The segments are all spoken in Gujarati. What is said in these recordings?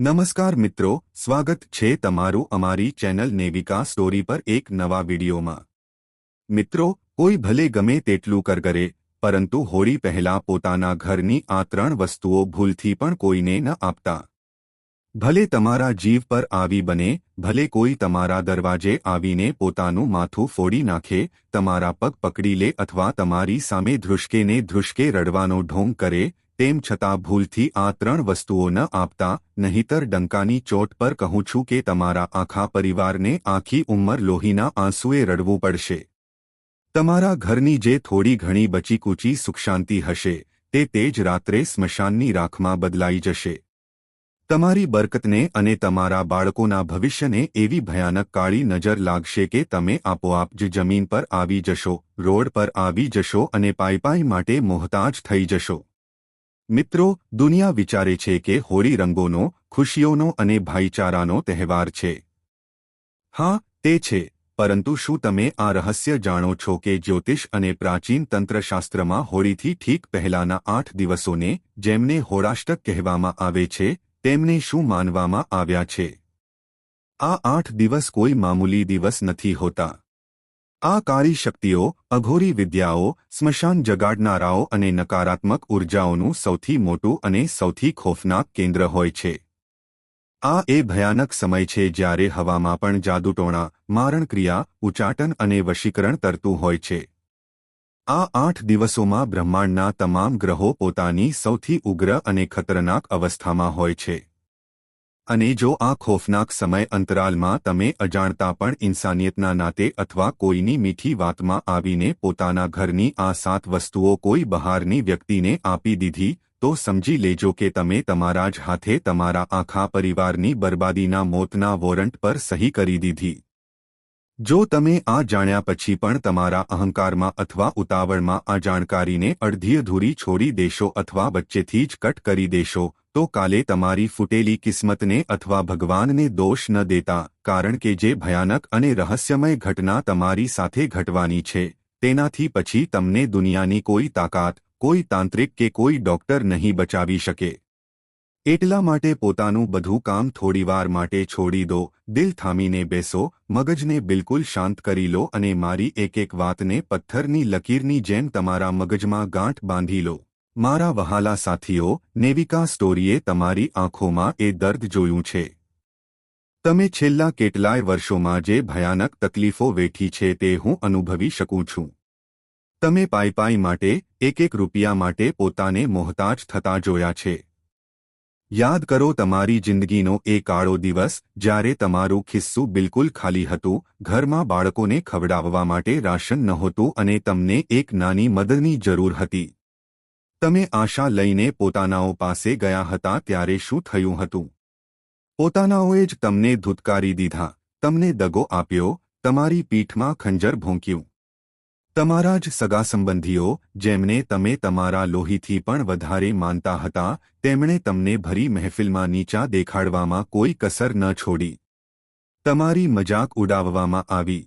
નમસ્કાર મિત્રો, સ્વાગત છે તમારું અમારી ચેનલ નેવિકા સ્ટોરી પર એક નવા વિડીયોમાં। મિત્રો, કોઈ ભલે ગમે તેટલું કરે, પરંતુ હોળી પહેલા પોતાના ઘરની આ 3 વસ્તુઓ ભૂલથી પણ કોઈને ન આપતા। ભલે તમારા જીવ પર આવી બને, ભલે કોઈ તમારા દરવાજે આવીને પોતાનું માથું ફોડી નાખે, તમારા પગ પકડી લે અથવા તમારી સામે ધ્રુસકે રડવાનો ઢોંગ કરે, તેમ છતાં ભૂલથી આ 3 વસ્તુઓ ન આપતા, નહીતર ડંકાની ચોટ પર કહું છું કે તમારા આખા પરિવારને આખી ઉંમર લોહીના આંસુએ રડવું પડશે। તમારા ઘરની જે થોડી ઘણી બચીકૂચી સુખશાંતિ હશે, તે જ રાત્રે સ્મશાનની રાખમાં બદલાઈ જશે। તમારી બરકતને અને તમારા બાળકોના ભવિષ્યને એવી ભયાનક કાળી નજર લાગશે કે તમે આપોઆપ જ જમીન પર આવી જશો, રોડ પર આવી જશો અને પાઈ માટે મોહતાજ થઈ જશો। મિત્રો, દુનિયા વિચારે છે કે હોળી રંગોનો, ખુશીઓનો અને ભાઈચારાનો તહેવાર છે। હા, તે છે, પરંતુ શું તમે આ રહસ્ય જાણો છો કે જ્યોતિષ અને પ્રાચીન તંત્રશાસ્ત્રમાં હોળીથી ઠીક પહેલાના 8 દિવસોને, જેમને હોળાષ્ટક કહેવામાં આવે છે, તેમને શું માનવામાં આવ્યા છે? આ 8 દિવસ કોઈ મામૂલી દિવસ નથી હોતા। આ કાળી શક્તિઓ, અઘોરી વિદ્યાઓ, સ્મશાન જગાડનારાઓ અને નકારાત્મક ઉર્જાઓનું સૌથી મોટું અને સૌથી ખોફનાક કેન્દ્ર હોય છે। આ એ ભયાનક સમય છે જ્યારે હવામાં પણ જાદુટોણા, મારણક્રિયા, ઉચાટન અને વશીકરણ તરતું હોય છે। આ 8 દિવસોમાં બ્રહ્માંડના તમામ ગ્રહો પોતાની સૌથી ઉગ્ર અને ખતરનાક અવસ્થામાં હોય છે। અને જો આ ખોફનાક સમય અંતરાલમાં તમે અજાણતા પણ ઇન્સાનિયતના નાતે અથવા કોઈની મીઠી વાતમાં આવીને પોતાના ઘરની આ 7 વસ્તુઓ કોઈ બહારની વ્યક્તિને આપી દીધી, તો સમજી લેજો કે તમે તમારા જ હાથે તમારા આખા પરિવારની બરબાદીના મોતના વોરંટ પર સહી કરી દીધી। જો તમે આ જાણ્યા પછી પણ તમારા અહંકારમાં અથવા ઉતાવળમાં આ જાણકારીને અડધી અધૂરી છોડી દેશો અથવા વચ્ચેથી જ કટ કરી દેશો, તો કાલે તમારી ફૂટેલી કિસ્મતને અથવા ભગવાનને દોષ ન દેતા, કારણ કે જે ભયાનક અને રહસ્યમય ઘટના તમારી સાથે ઘટવાની છે, તેનાથી પછી તમને દુનિયાની કોઈ તાકાત, કોઈ તાંત્રિક કે કોઈ ડોક્ટર નહીં બચાવી શકે। એટલા માટે પોતાનું બધું કામ થોડીવાર માટે છોડી દો, દિલ થામીને બેસો, મગજને બિલકુલ શાંત કરી લો અને મારી એક વાતને પથ્થરની લકીરની જેમ તમારા મગજમાં ગાંઠ બાંધી લો। મારા વહાલા સાથીઓ, નેવિકા સ્ટોરીએ તમારી આંખોમાં એ દર્દ જોયું છે। તમે છેલ્લા કેટલાય વર્ષોમાં જે ભયાનક તકલીફો વેઠી છે તે હું અનુભવી શકું છું। તમે પાઈ માટે, એક રૂપિયા માટે પોતાને મોહતાજ થતા જોયા છે। યાદ કરો તમારી જિંદગીનો એ કાળો દિવસ, જ્યારે તમારું ખિસ્સું બિલકુલ ખાલી હતું, ઘરમાં બાળકોને ખવડાવવા માટે રાશન નહોતું અને તમને એક નાની મદદની જરૂર હતી। તમે આશા લઈને પોતાનાઓ પાસે ગયા હતા ત્યારે શું થયું હતું? પોતાનાઓએ જ તમને ધૂતકારી દીધા, તમને દગો આપ્યો, તમારી પીઠમાં ખંજર ભોંક્યું। તમારા જ સગા સંબંધીઓ, જેમને તમે તમારા લોહીથી પણ વધારે માનતા હતા, તેમણે તમને ભરી મહેફિલમાં નીચા દેખાડવામાં કોઈ કસર ન છોડી। તમારી મજાક ઉડાવવામાં આવી।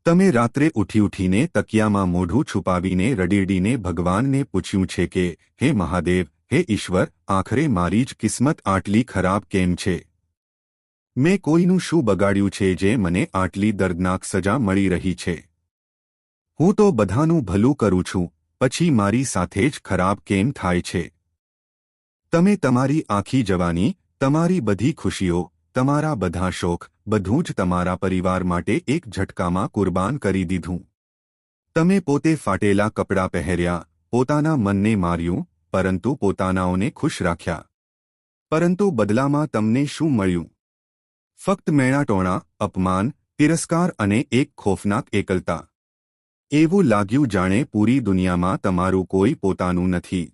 તમે રાત્રે ઉઠીને તકિયામાં મોઢું છુપાવીને રડીને ભગવાનને પૂછ્યું છે કે, હે મહાદેવ, હે ઈશ્વર, આખરે મારી જ કિસ્મત આટલી ખરાબ કેમ છે? મેં કોઈનું શું બગાડ્યું છે જે મને આટલી દર્દનાક સજા મળી રહી છે? હું તો બધાનું ભલું કરું છું, પછી મારી સાથે જ ખરાબ કેમ થાય છે? તમે તમારી આખી જવાની, તમારી બધી ખુશીઓ, તમારા બધા શોખ, બધું જ તમારા પરિવાર માટે એક ઝટકામાં કુરબાન કરી દીધું। તમે પોતે ફાટેલા કપડાં પહેર્યા, પોતાના મનને માર્યું, પરંતુ પોતાનાઓને ખુશ રાખ્યા। પરંતુ બદલામાં તમને શું મળ્યું? ફક્ત મેણાટોણા, અપમાન, તિરસ્કાર અને એક ખોફનાક એકલતા। એવું લાગ્યું જાણે પૂરી દુનિયામાં તમારું કોઈ પોતાનું નથી।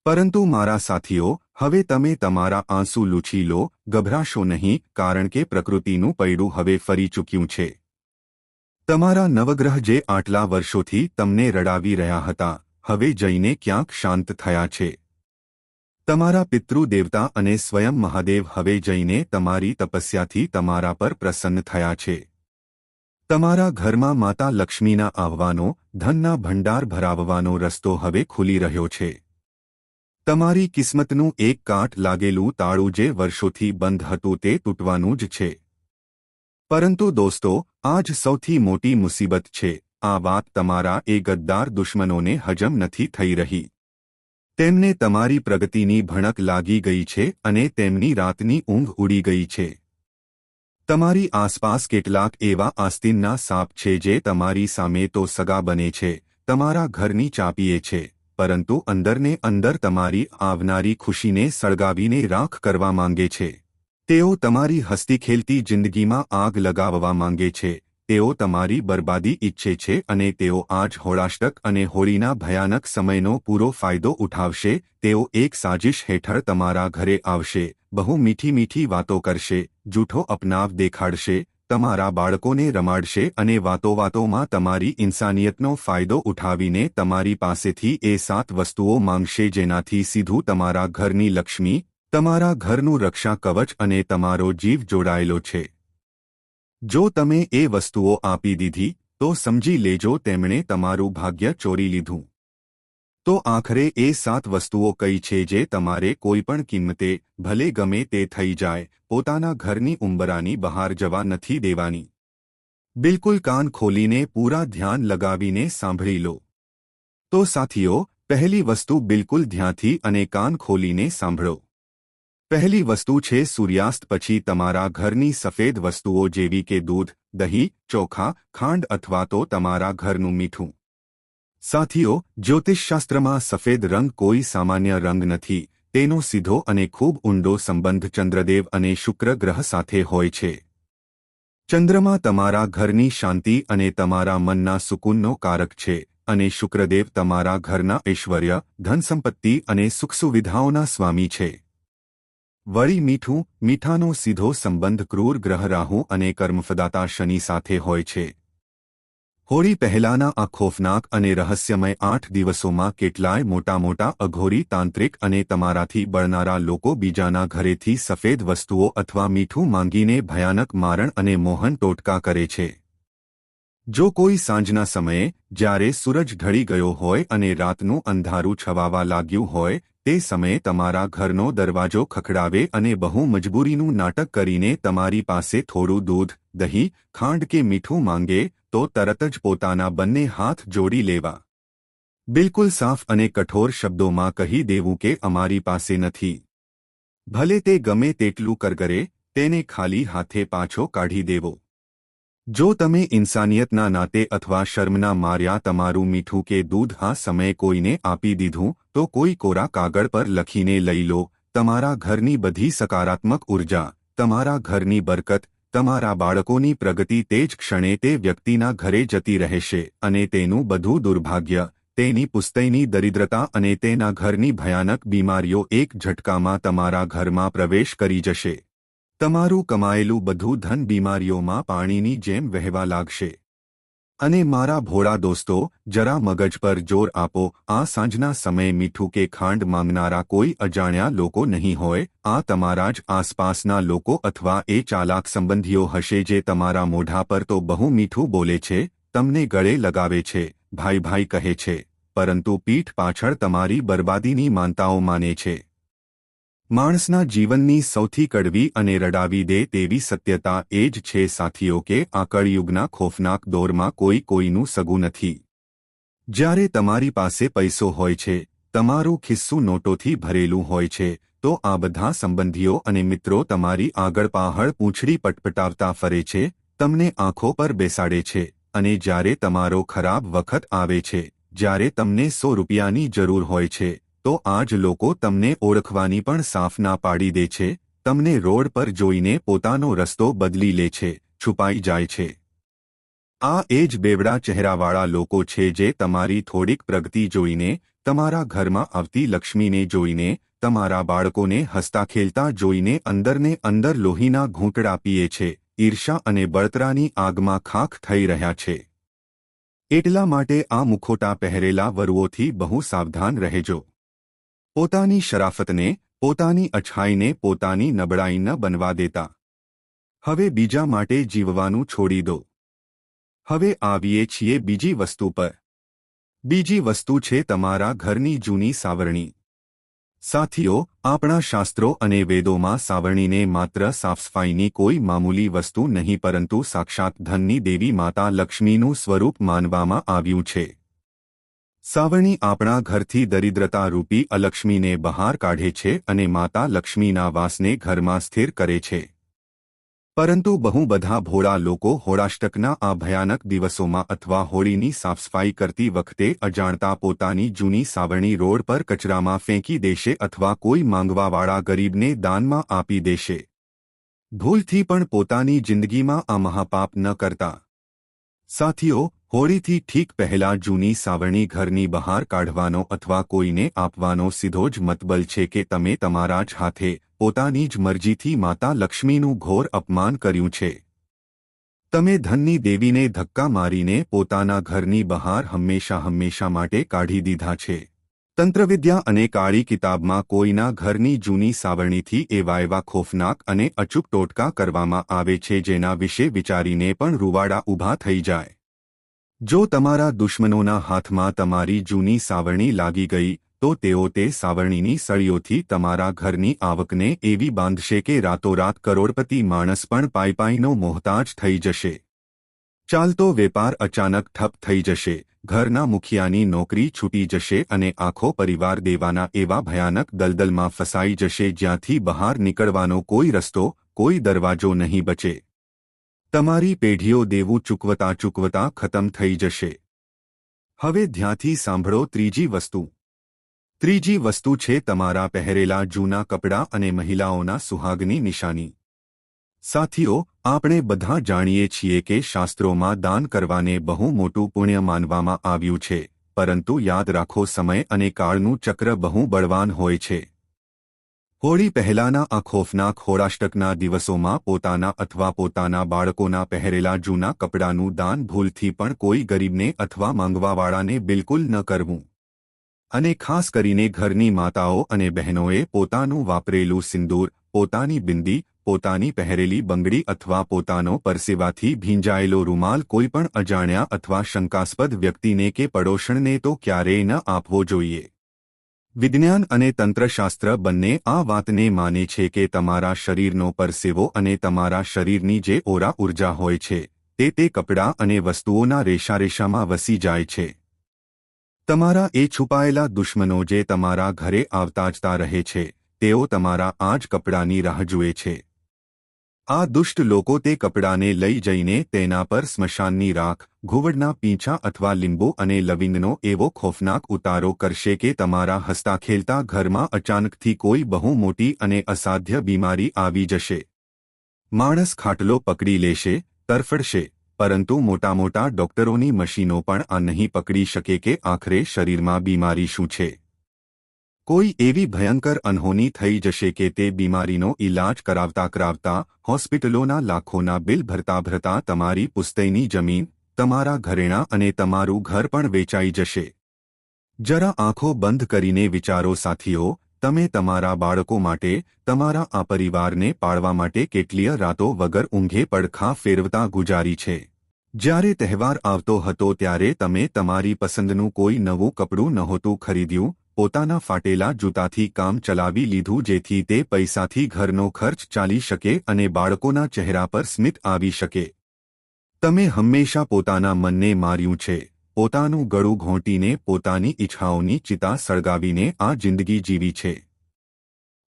પરંતુ મારા સાથીઓ, હવે તમે તમારા આંસુ લૂછી લો, ગભરાશો નહીં, કારણ કે પ્રકૃતિનું પૈડું હવે ફરી ચૂક્યું છે। તમારા નવગ્રહ જે આટલા વર્ષોથી તમને રડાવી રહ્યા હતા, હવે જઈને ક્યાંક શાંત થયા છે। તમારા પિતૃ દેવતા અને સ્વયં મહાદેવ હવે જઈને તમારી તપસ્યાથી તમારા પર પ્રસન્ન થયા છે। તમારા ઘરમાં માતા લક્ષ્મીના આવવાનો, ધનના ભંડાર ભરાવવાનો રસ્તો હવે ખુલી રહ્યો છે। તમારી કિસ્મતનું એક કાટ લાગેલું તાળું જે વર્ષોથી બંધ હતું તે તૂટવાનું જ છે. પરંતુ દોસ્તો, આ જ સૌથી મોટી મુસીબત છે. આ વાત તમારા એ ગદ્દાર દુશ્મનોને હજમ નથી થઈ રહી. તેમને તમારી પ્રગતિની ભણક લાગી ગઈ છે અને તેમની રાતની ઊંઘ ઉડી ગઈ છે. તમારી આસપાસ કેટલાક એવા આસ્તીનના સાપ છે જે તમારી સામે તો સગા બને છે, તમારા ઘરની ચાપીએ છે, પરંતુ અંદરને અંદર તમારી આવનારી ખુશીને સળગાવીને રાખ કરવા માંગે છે. તેઓ તમારી હસતી ખેલતી જિંદગીમાં આગ લગાવવા માંગે છે. તેઓ તમારી બરબાદી ઈચ્છે છે અને તેઓ આજ હોળાષ્ટક અને હોળીના ભયાનક સમયનો પૂરો ફાયદો ઉઠાવશે. તેઓ એક સાજિશ હેઠળ તમારા ઘરે આવશે, બહુ મીઠી મીઠી વાતો કરશે, જૂઠો અપનાવ દેખાડશે, તમારા બાળકોને રમાડશે અને વાતોવાતોમાં તમારી ઇન્સાનિયતનો ફાયદો ઉઠાવીને તમારી પાસેથી એ 7 વસ્તુઓ માંગશે જેનાથી સીધું તમારા ઘરની લક્ષ્મી, તમારા ઘરનું રક્ષા કવચ અને તમારો જીવ જોડાયેલો છે. જો તમે એ વસ્તુઓ આપી દીધી તો સમજી લેજો તેમણે તમારું ભાગ્ય ચોરી લીધું. તો આખરે એ 7 વસ્તુઓ કઈ છે જે તમારે કોઈપણ કિંમતે, ભલે ગમે તે થઈ જાય, પોતાના ઘરની ઉંબરાની બહાર જવા નથી દેવાની. બિલકુલ કાન ખોલીને પૂરા ધ્યાન લગાવીને સાંભળી લો. તો સાથીઓ, પહેલી વસ્તુ બિલકુલ ધ્યાનથી અને કાન ખોલીને સાંભળો. પહેલી વસ્તુ છે સૂર્યાસ્ત પછી તમારા ઘરની સફેદ વસ્તુઓ જેવી કે દૂધ, દહીં, ચોખા, ખાંડ અથવા તો તમારા ઘરનું મીઠું. સાથીઓ, જ્યોતિષશાસ્ત્રમાં સફેદ રંગ કોઈ સામાન્ય રંગ નથી. તેનો સીધો અને ખૂબ ઊંડો સંબંધ ચંદ્રદેવ અને શુક્ર ગ્રહ સાથે હોય છે. ચંદ્રમા તમારા ઘરની શાંતિ અને તમારા મનના સુકૂનનો કારક છે અને શુક્રદેવ તમારા ઘરના ઐશ્વર્ય, ધનસંપત્તિ અને સુખસુવિધાઓના સ્વામી છે. વળી મીઠું, મીઠાનો સીધો સંબંધ ક્રૂર ગ્રહ રાહુ અને કર્મફદાતા શનિ સાથે હોય છે. હોળી પહેલાના આ ખોફનાક અને રહસ્યમય 8 દિવસોમાં કેટલાય મોટા અઘોરી તાંત્રિક અને તમારાથી બળનારા લોકો બીજાના ઘરેથી સફેદ વસ્તુઓ અથવા મીઠું માંગીને ભયાનક મારણ અને મોહન ટોટકા કરે છે. જો કોઈ સાંજના સમયે, જ્યારે સૂરજ ઢળી ગયો હોય અને રાતનું અંધારું છવાવા લાગ્યું હોય, તે સમયે તમારા ઘરનો દરવાજો ખખડાવે અને બહુ મજબૂરીનું નાટક કરીને તમારી પાસે થોડું દૂધ, દહીં, ખાંડ કે મીઠું માંગે, તો તરત જ પોતાના બંને હાથ જોડી લેવા. બિલકુલ સાફ અને કઠોર શબ્દોમાં કહી દેવું કે અમારી પાસે નથી. ભલે તે ગમે તેટલું કરગરે, તેને ખાલી હાથે પાછો કાઢી દેવો. જો તમે ઇન્સાનિયતના નાતે અથવા શર્મના માર્યા તમારું મીઠું કે દૂધ આ સમયે કોઈને આપી દીધું, તો કોઈ કોરા કાગળ પર લખીને લઈ લો. તમારા ઘરની બધી સકારાત્મક ઉર્જા, તમારા ઘરની બરકત, તમારા બાળકોની પ્રગતિ તે જ ક્ષણે તે વ્યક્તિના ઘરે જતી રહેશે અને તેનું બધું દુર્ભાગ્ય, તેની પુસ્તૈની દરિદ્રતા અને તેના ઘરની ભયાનક બીમારીઓ એક ઝટકામાં તમારા ઘરમાં પ્રવેશ કરી જશે. તમારું કમાયેલું બધું ધન બીમારીઓમાં પાણીની જેમ વહેવા લાગશે. અને મારા ભોળા દોસ્તો, જરા મગજ પર જોર આપો. આ સાંજના સમયે મીઠું કે ખાંડ માંગનારા કોઈ અજાણ્યા લોકો નહીં હોય. આ તમારા જ આસપાસના લોકો અથવા એ ચાલાક સંબંધીઓ હશે જે તમારા મોઢા પર તો બહુ મીઠું બોલે છે, તમને ગળે લગાવે છે, ભાઈ ભાઈ કહે છે, પરંતુ પીઠ પાછળ તમારી બરબાદીની માનતાઓ માને છે. માણસના જીવનની સૌથી કડવી અને રડાવી દે તેવી સત્યતા એ જ છે સાથીઓ કે આ કળિયુગના ખોફનાક દોરમાં કોઈ કોઈનું સગું નથી. જ્યારે તમારી પાસે પૈસો હોય છે, તમારું ખિસ્સું નોટોથી ભરેલું હોય છે, તો આ બધા સંબંધીઓ અને મિત્રો તમારી આગળ પાહળ પૂંછડી પટપટાવતા ફરે છે, તમને આંખો પર બેસાડે છે, અને જ્યારે તમારો ખરાબ વખત આવે છે, જ્યારે તમને 100 રૂપિયાની જરૂર હોય છે, તો આ જ લોકો તમને ઓળખવાની પણ સાફ ના પાડી દે છે. તમને રોડ પર જોઈને પોતાનો રસ્તો બદલી લે છે, છુપાઈ જાય છે. આ એ જ બેવડા ચહેરાવાળા લોકો છે જે તમારી થોડીક પ્રગતિ જોઈને, તમારા ઘરમાં આવતી લક્ષ્મીને જોઈને, તમારા બાળકોને હસતા ખેલતા જોઈને અંદરને અંદર લોહીના ઘૂંટડા પીએ છે, ઈર્ષા અને બળતરાની આગમાં ખાખ થઈ રહ્યા છે. એટલા માટે આ મુખોટા પહેરેલા વરુઓથી બહુ સાવધાન રહેજો. પોતાની શરાફતને, પોતાની અછાઈને પોતાની નબળાઈ ન બનવા દેતા. હવે બીજા માટે જીવવાનું છોડી દો. હવે આવીએ છીએ બીજી વસ્તુ પર. બીજી વસ્તુ છે તમારા ઘરની જૂની સાવરણી. સાથીઓ, આપણા શાસ્ત્રો અને વેદોમાં સાવરણીને માત્ર સાફસફાઈની કોઈ મામૂલી વસ્તુ નહીં પરંતુ સાક્ષાત ધનની દેવી માતા લક્ષ્મીનું સ્વરૂપ માનવામાં આવ્યું છે. સાવરણી આપણા ઘરથી દરિદ્રતા રૂપી અલક્ષ્મીને બહાર કાઢે છે અને માતા લક્ષ્મીના વાસને ઘરમાં સ્થિર કરે છે. પરંતુ બહુ બધા ભોળા લોકો હોળાષ્ટકના આ ભયાનક દિવસોમાં અથવા હોળીની સાફસફાઈ કરતી વખતે અજાણતા પોતાની જૂની સાવરણી રોડ પર કચરામાં ફેંકી દેશે અથવા કોઈ માંગવાવાળા ગરીબને દાનમાં આપી દેશે. ભૂલથી પણ પોતાની જિંદગીમાં આ મહાપાપ ન કરતા. સાથીઓ, હોળીથી ઠીક પહેલા જૂની સાવરણી ઘરની બહાર કાઢવાનો અથવા કોઈને આપવાનો સીધો જ મતલબ છે કે તમે તમારા જ હાથે પોતાની જ મરજીથી માતા લક્ષ્મીનું ઘોર અપમાન કર્યું છે. તમે ધનની દેવીને ધક્કા મારીને પોતાના ઘરની બહાર હંમેશા માટે કાઢી દીધા છે. તંત્રવિદ્યા અને કાળી કિતાબમાં કોઈના ઘરની જૂની સાવરણીથી એવા ખોફનાક અને અચૂક ટોટકા કરવામાં આવે છે જેના વિશે વિચારીને પણ રૂવાડા ઊભા થઈ જાય. જો તમારા દુશ્મનોના હાથમાં તમારી જૂની સાવરણી લાગી ગઈ તો તેઓ તે સાવરણીની સળીઓથી તમારા ઘરની આવકને એવી બાંધશે કે રાતોરાત કરોડપતિ માણસ પણ પાઈનો મોહતાજ થઈ જશે. ચાલતો વેપાર અચાનક ઠપ થઈ જશે, ઘરના મુખિયાની નોકરી છૂટી જશે અને આખો પરિવાર દેવાના એવા ભયાનક દલદલમાં ફસાઈ જશે જ્યાંથી બહાર નીકળવાનો કોઈ રસ્તો, કોઈ દરવાજો નહીં બચે. તમારી પેઢીઓ દેવું ચૂકવતા ખતમ થઈ જશે. હવે ધ્યાનથી સાંભળો ત્રીજી વસ્તુ. ત્રીજી વસ્તુ છે તમારા પહેરેલા જૂના કપડાં અને મહિલાઓના સુહાગની નિશાની. સાથીઓ, આપણે બધા જાણીએ છીએ કે શાસ્ત્રોમાં દાન કરવાને બહુ મોટું પુણ્ય માનવામાં આવ્યું છે, પરંતુ યાદ રાખો સમય અને કાળનું ચક્ર બહુ બળવાન હોય છે. હોળી પહેલાના આ ખોફનાક હોળાષ્ટકના દિવસોમાં પોતાના અથવા પોતાના બાળકોના પહેરેલા જૂના કપડાનું દાન ભૂલથી પણ કોઈ ગરીબને અથવા માંગવાવાળાને બિલકુલ ન કરવું. અને ખાસ કરીને ઘરની માતાઓ અને બહેનોએ પોતાનું વાપરેલું સિંદૂર, પોતાની બિંદી, પોતાની પહેરેલી બંગડી અથવા પોતાનો પરસેવાથી ભીંજાયેલો રૂમાલ કોઈપણ અજાણ્યા અથવા શંકાસ્પદ વ્યક્તિને કે પડોશણને તો ક્યારેય ન આપવો જોઈએ. વિજ્ઞાન અને તંત્રશાસ્ત્ર બંને આ વાતને માને છે કે તમારા શરીરનો પરસેવો અને તમારા શરીરની જે ઓરા ઉર્જા હોય છે તે કપડાં અને વસ્તુઓના રેશામાં વસી જાય છે. તમારા એ છુપાયેલા દુશ્મનો જે તમારા ઘરે આવતા જતા રહે છે તેઓ તમારા આ જ કપડાની રાહ જુએ છે. આ દુષ્ટ લોકો તે કપડાને લઈ જઈને તેના પર સ્મશાનની રાખ, ઘુવડના પીંછા અથવા લીંબુ અને લવિંગનો એવો ખોફનાક ઉતારો કરશે કે તમારા હસતા ખેલતા ઘરમાં અચાનકથી કોઈ બહુ મોટી અને અસાધ્ય બીમારી આવી જશે. માણસ ખાટલો પકડી લેશે, તરફડશે, પરંતુ મોટા ડોક્ટરોની મશીનો પણ આ નહીં પકડી શકે કે આખરે શરીરમાં બીમારી શું છે. કોઈ એવી ભયંકર અનહોની થઈ જશે કે તે બીમારીનો ઈલાજ કરાવતા હોસ્પિટલોના લાખોના બિલ ભરતા તમારી પુશ્તૈની જમીન, તમારા ઘરેણાં અને તમારું ઘર પણ વેચાઈ જશે. જરા આંખો બંધ કરીને વિચારો સાથીઓ, તમે તમારા બાળકો માટે, તમારા આ પરિવારને પાળવા માટે કેટલીય રાતો વગર ઊંઘે પડખા ફેરવતા ગુજારી છે. જ્યારે તહેવાર આવતો હતો ત્યારે તમે તમારી પસંદનું કોઈ નવું કપડું નહોતું ખરીદ્યું, પોતાના ફાટેલા જૂતાથી કામ ચલાવી લીધું જેથી તે પૈસાથી ઘરનો ખર્ચ ચાલી શકે અને બાળકોના ચહેરા પર સ્મિત આવી શકે. તમે હંમેશા પોતાના મનને માર્યું છે, પોતાનું ગળું ઘોંટીને પોતાની ઈચ્છાઓની ચિતા સળગાવીને આ જિંદગી જીવી છે.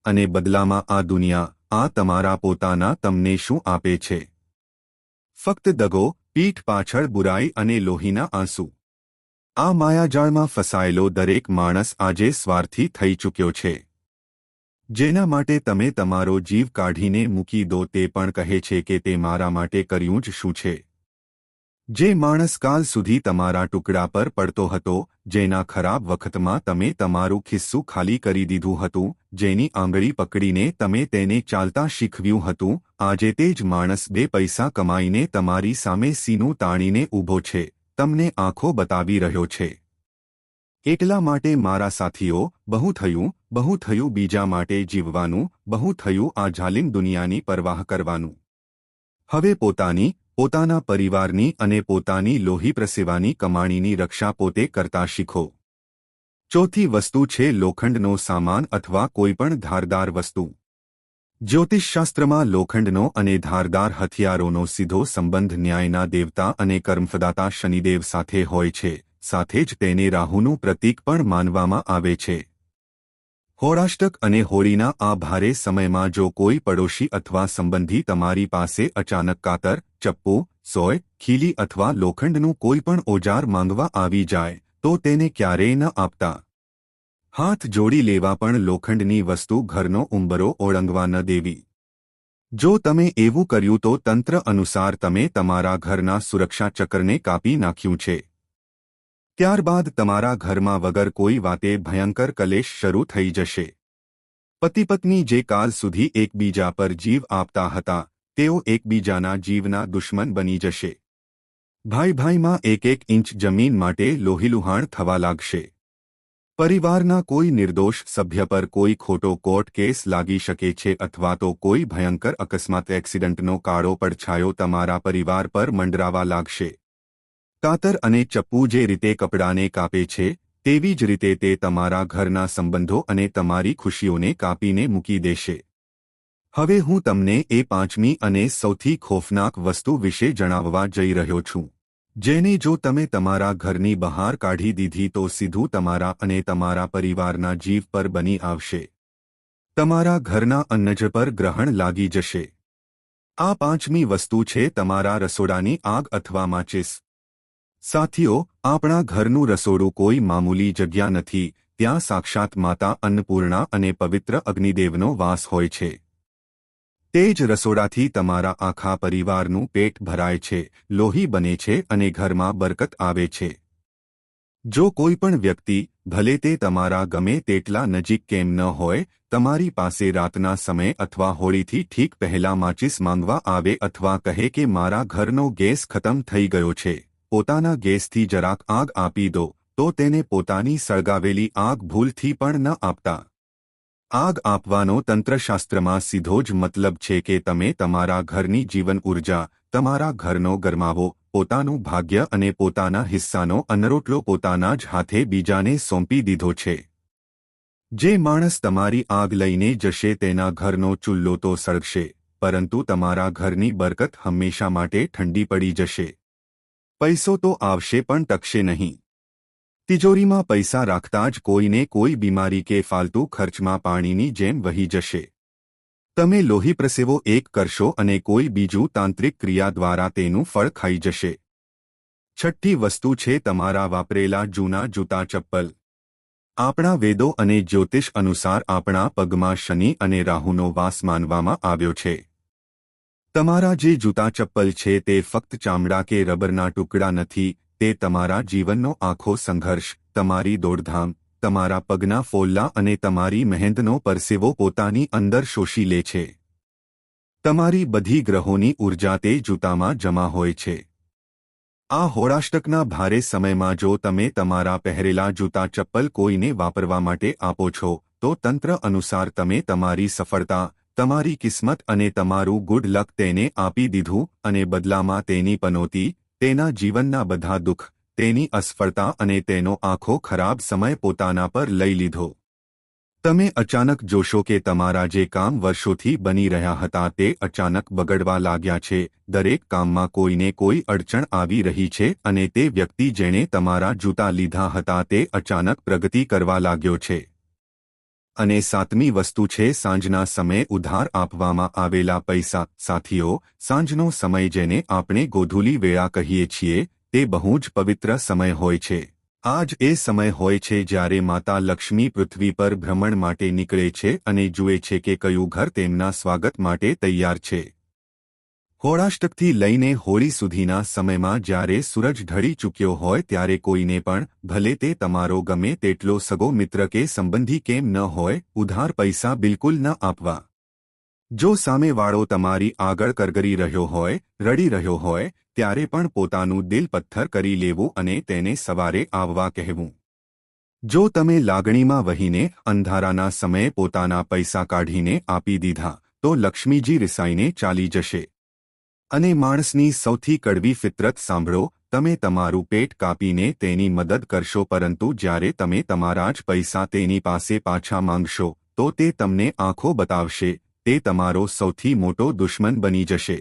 અને બદલામાં આ દુનિયા, આ તમારા પોતાના તમને શું આપે છે? ફક્ત દગો, પીઠ પાછળ બુરાઈ અને લોહીના આંસુ. આ માયાજાળમાં ફસાયેલો દરેક માણસ આજે સ્વાર્થી થઈ ચૂક્યો છે. જેના માટે તમે તમારો જીવ કાઢીને મૂકી દો તે પણ કહે છે કે તે મારા માટે કર્યું જ શું છે. જે માણસ કાલ સુધી તમારા ટુકડા પર પડતો હતો, જેના ખરાબ વખતમાં તમે તમારું ખિસ્સું ખાલી કરી દીધું હતું, જેની આંગળી પકડીને તમે તેને ચાલતા શીખવ્યું હતું, આજે તે જ માણસ બે પૈસા કમાઈને તમારી સામે સીનું તાણીને ઊભો છે, તમને આંખો બતાવી રહ્યો છે. એટલા માટે મારા સાથીઓ, બહુ થયું બીજા માટે જીવવાનું, બહુ થયું આ જાલિમ દુનિયાની પરવાહ કરવાનું. હવે પોતાના પરિવારની અને પોતાની લોહી પ્રસેવાની કમાણીની રક્ષા પોતે કરતા શીખો. ચોથી વસ્તુ છે લોખંડનો સામાન અથવા કોઈપણ ધારદાર વસ્તુ. જ્યોતિષશાસ્ત્રમાં લોખંડનો અને ધારદાર હથિયારોનો સીધો સંબંધ ન્યાયના દેવતા અને કર્મફદાતા શનિદેવ સાથે હોય છે. સાથે જ તેને રાહુનું પ્રતીક પણ માનવામાં આવે છે. હોળાષ્ટક અને હોળીના આ ભારે સમયમાં જો કોઈ પડોશી અથવા સંબંધી તમારી પાસે અચાનક કાતર, ચપ્પુ, સોય, ખીલી અથવા લોખંડનું કોઈ પણ ઓજાર માંગવા આવી જાય તો તેને ક્યારેય ન આપતા. હાથ જોડી લેવા પણ લોખંડની વસ્તુ ઘરનો ઉંબરો ઓળંગવા ન દેવી. જો તમે એવું કર્યું તો તંત્ર અનુસાર તમે તમારા ઘરના સુરક્ષા ચક્રને કાપી નાખ્યું છે. ત્યારબાદ તમારા ઘરમાં વગર કોઈ વાતે ભયંકર કલેશ શરૂ થઈ જશે. પતિ-પત્ની જે કાલ સુધી એકબીજા પર જીવ આપતા હતા તેઓ એકબીજાના જીવના દુશ્મન બની જશે. ભાઈ-ભાઈમાં એક ઇંચ જમીન માટે લોહીલુહાણ થવા લાગશે. પરિવારના કોઈ નિર્દોષ સભ્ય પર કોઈ ખોટો કોર્ટ કેસ લાગી શકે છે અથવા તો કોઈ ભયંકર અકસ્માત એક્સિડન્ટનો કાળો પડછાયો તમારા પરિવાર પર મંડરાવા લાગશે. કાતર અને ચપ્પુ જે રીતે કપડાને કાપે છે તેવી જ રીતે તે તમારા ઘરના સંબંધો અને તમારી ખુશીઓને કાપીને મૂકી દેશે. હવે હું તમને એ પાંચમી અને સૌથી ખોફનાક વસ્તુ વિશે જણાવવા જઈ રહ્યો છું, જેને જો તમે તમારા ઘરની બહાર કાઢી દીધી તો સીધું તમારા અને તમારા પરિવારના જીવ પર બની આવશે. તમારા ઘરના અન્નજ પર ગ્રહણ લાગી જશે. આ પાંચમી વસ્તુ છે તમારા રસોડાની આગ અથવા માચિસ. સાથીઓ, આપણા ઘરનું રસોડું કોઈ મામૂલી જગ્યા નથી. ત્યાં સાક્ષાત માતા અન્નપૂર્ણા અને પવિત્ર અગ્નિદેવનો વાસ હોય છે. તે જ રસોડાથી તમારા આખા પરિવારનું પેટ ભરાય છે, લોહી બને છે અને ઘરમાં બરકત આવે છે. જો કોઈ પણ વ્યક્તિ, ભલે તે તમારા ગમે તેટલા નજીક કેમ ન હોય, તમારી પાસે રાતના સમયે અથવા હોળીથી ઠીક પહેલા માચિસ માંગવા આવે અથવા કહે કે મારા ઘરનો ગેસ ખતમ થઈ ગયો છે, પોતાના ગેસથી જરાક આગ આપી દો, તો તેને પોતાની સળગાવેલી આગ ભૂલથી પણ ન આપતા. આગ આપવાનો તંત્રશાસ્ત્રમાં સીધો જ મતલબ છે કે તમે તમારા ઘરની જીવન ઊર્જા, તમારા ઘરનો ગરમાવો, પોતાનું ભાગ્ય અને પોતાના હિસ્સાનો અન્નરોટલો પોતાના જ હાથે બીજાને સોંપી દીધો છે. જે માણસ તમારી આગ લઈને જશે તેના ઘરનો ચૂલ્લો તો સળગશે, પરંતુ તમારા ઘરની બરકત હંમેશા માટે ઠંડી પડી જશે. પૈસો તો આવશે પણ ટકશે નહીં. તિજોરીમાં પૈસા રાખતા જ કોઈને કોઈ બીમારી કે ફાલતુ ખર્ચમાં પાણીની જેમ વહી જશે. તમે લોહી પ્રસેવો એક કરશો અને કોઈ બીજું તાંત્રિક ક્રિયા દ્વારા તેનું ફળ ખાઈ જશે. છઠ્ઠી વસ્તુ છે તમારા વાપરેલા જૂના જૂતા ચપ્પલ. આપણા વેદો અને જ્યોતિષ અનુસાર આપણા પગમાં શનિ અને રાહુનો વાસ માનવામાં આવ્યો છે. તમારા જે જૂતા ચપ્પલ છે તે ફક્ત ચામડા કે રબરના ટુકડા નથી, તે તમારા જીવનનો આખો સંઘર્ષ, તમારી દોડધામ, તમારા પગના ફોલ્લા અને તમારી મહેનતનો પરસેવો પોતાની અંદર શોષી લે છે. તમારી બધી ગ્રહોની ઊર્જા તે જૂતામાં જમા હોય છે. આ હોળાષ્ટકના ભારે સમયમાં જો તમે તમારા પહેરેલા જૂતા ચપ્પલ કોઈને વાપરવા માટે આપો છો, તો તંત્ર અનુસાર તમે તમારી સફળતા, તમારી કિસ્મત અને તમારું ગુડ લક તેને આપી દીધું અને બદલામાં તેની પનોતી, તેના જીવનના બધા દુઃખ, તેની અસફળતા અને તેનો આખો ખરાબ સમય પોતાના પર લઈ લીધો. તમે અચાનક જોશો કે તમારા જે કામ વર્ષોથી બની રહ્યા હતા તે અચાનક બગડવા લાગ્યા છે. દરેક કામમાં કોઈને કોઈ અડચણ આવી રહી છે અને તે વ્યક્તિ જેણે તમારા જૂતા લીધા હતા તે અચાનક પ્રગતિ કરવા લાગ્યો છે. અને સાતમી વસ્તુ છે સાંજના સમયે ઉધાર આપવામાં આવેલા પૈસા. સાથીઓ, સાંજનો સમય જેને આપણે ગોધૂલી વેળા કહીએ છીએ તે બહુ જ પવિત્ર સમય હોય છે. આ જ એ સમય હોય છે જ્યારે માતા લક્ષ્મી પૃથ્વી પર ભ્રમણ માટે નીકળે છે અને જુએ છે કે કયું ઘર તેમના સ્વાગત માટે તૈયાર છે. હોળાષ્ટકથી લઈને હોળી સુધીના સમયમાં જ્યારે સૂરજ ઢળી ચૂક્યો હોય ત્યારે કોઈને પણ, ભલે તે તમારો ગમે તેટલો સગો મિત્ર કે સંબંધી કેમ ન હોય, ઉધાર પૈસા બિલકુલ ન આપવા. જો સામેવાળો તમારી આગળ કરગરી રહ્યો હોય, રડી રહ્યો હોય, ત્યારે પણ પોતાનું દિલ પથ્થર કરી લેવું અને તેને સવારે આવવા કહેવું. જો તમે લાગણીમાં વહીને અંધારાના સમયે પોતાના પૈસા કાઢીને આપી દીધા, તો લક્ષ્મીજી રિસાઈને ચાલી જશે. અને માણસની સૌથી કડવી ફિતરત સાંભળો, તમે તમારું પેટ કાપીને તેની મદદ કરશો, પરંતુ જ્યારે તમે તમારા જ પૈસા તેની પાસે પાછા માંગશો તો તે તમને આંખો બતાવશે. તે તમારો સૌથી મોટો દુશ્મન બની જશે.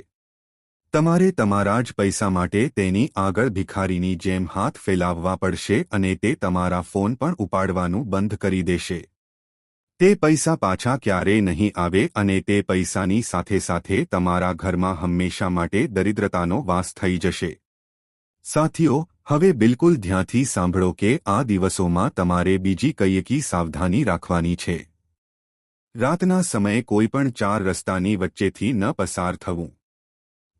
તમારે તમારા જ પૈસા માટે તેની આગળ ભિખારીની જેમ હાથ ફેલાવવા પડશે અને તે તમારા ફોન પણ ઉપાડવાનું બંધ કરી દેશે. તે પૈસા પાછા ક્યારેય નહીં આવે અને તે પૈસાની સાથે સાથે તમારા ઘરમાં હંમેશા માટે દરિદ્રતાનો વાસ થઈ જશે. સાથીઓ, હવે બિલકુલ ધ્યાનથી સાંભળો કે આ દિવસોમાં તમારે બીજી કઈકી સાવધાની રાખવાની છે. રાતના સમયે કોઈપણ 4 રસ્તાની વચ્ચેથી ન પસાર થવું.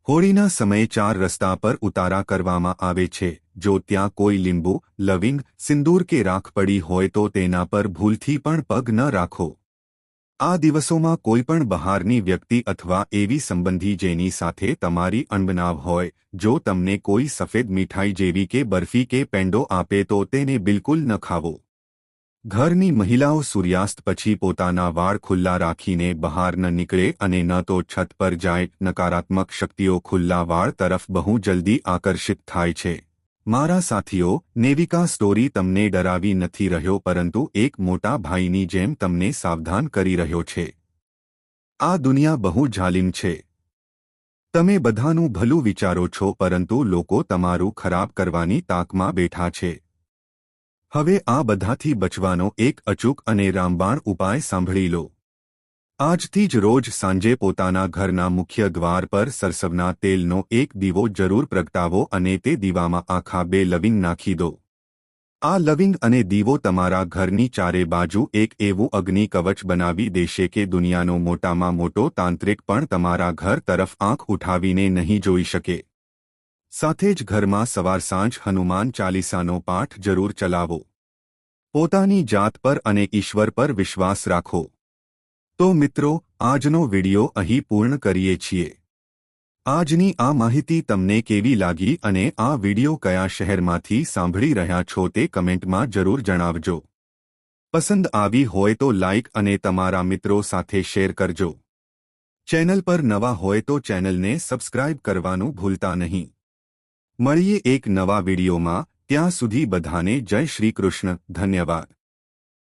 હોળીના સમયે 4 રસ્તા પર ઉતારા કરવામાં આવે છે. જો ત્યાં કોઈ લીંબુ, લવિંગ, સિંદૂર કે રાખ પડી હોય તો તેના પર ભૂલથી પણ પગ ન રાખો. આ દિવસોમાં કોઈપણ બહારની વ્યક્તિ અથવા એવી સંબંધી જેની સાથે તમારી અણબનાવ હોય, જો તમને કોઈ સફેદ મીઠાઈ જેવી કે બરફી કે પેંડો આપે તો તેને બિલકુલ ન ખાવો. ઘરની મહિલાઓ સૂર્યાસ્ત પછી પોતાના વાળ ખુલ્લા રાખીને બહાર ન નીકળે અને ન તો છત પર જાય. નકારાત્મક શક્તિઓ ખુલ્લા વાળ તરફ બહુ જલ્દી આકર્ષિત થાય છે. મારા સાથીઓ, નેવિકા સ્ટોરી તમને ડરાવી નથી રહ્યો પરંતુ એક મોટા ભાઈની જેમ તમને સાવધાન કરી રહ્યો છે. આ દુનિયા બહુ જાલિમ છે. તમે બધાનું ભલું વિચારો છો પરંતુ લોકો તમારું ખરાબ કરવાની તાકમાં બેઠા છે. હવે આ બધાથી બચવાનો એક અચૂક અને રામબાણ ઉપાય સાંભળી લો. આજથી જ રોજ સાંજે પોતાના ઘરના મુખ્ય દ્વાર પર સરસવના તેલનો એક દીવો જરૂર પ્રગટાવો અને તે દીવામાં આખા 2 લવિંગ નાખી દો. આ લવિંગ અને દીવો તમારા ઘરની ચારે બાજુ એક એવું અગ્નિ કવચ બનાવી દેશે કે દુનિયાનો મોટામાં મોટો તાંત્રિક પણ તમારા ઘર તરફ આંખ ઉઠાવીને નહીં જોઈ શકે. સાથે જ ઘરમાં સવાર સાંજ હનુમાન ચાલીસાનો પાઠ જરૂર ચલાવો. પોતાની જાત પર અને ઈશ્વર પર વિશ્વાસ રાખો. તો મિત્રો, આજનો વિડિયો અહીં પૂર્ણ કરીએ છીએ. આજની આ માહિતી તમને કેવી લાગી અને આ વિડિયો કયા શહેરમાંથી સાંભળી રહ્યા છો તે કમેન્ટમાં જરૂર જણાવજો. પસંદ આવી હોય તો લાઇક અને તમારા મિત્રો સાથે શેર કરજો. ચેનલ પર નવા હોય તો ચેનલને સબસ્ક્રાઇબ કરવાનું ભૂલતા નહીં. મળીએ એક નવા વિડિયોમાં. ત્યાં સુધી બધાને જય શ્રી કૃષ્ણ. ધન્યવાદ.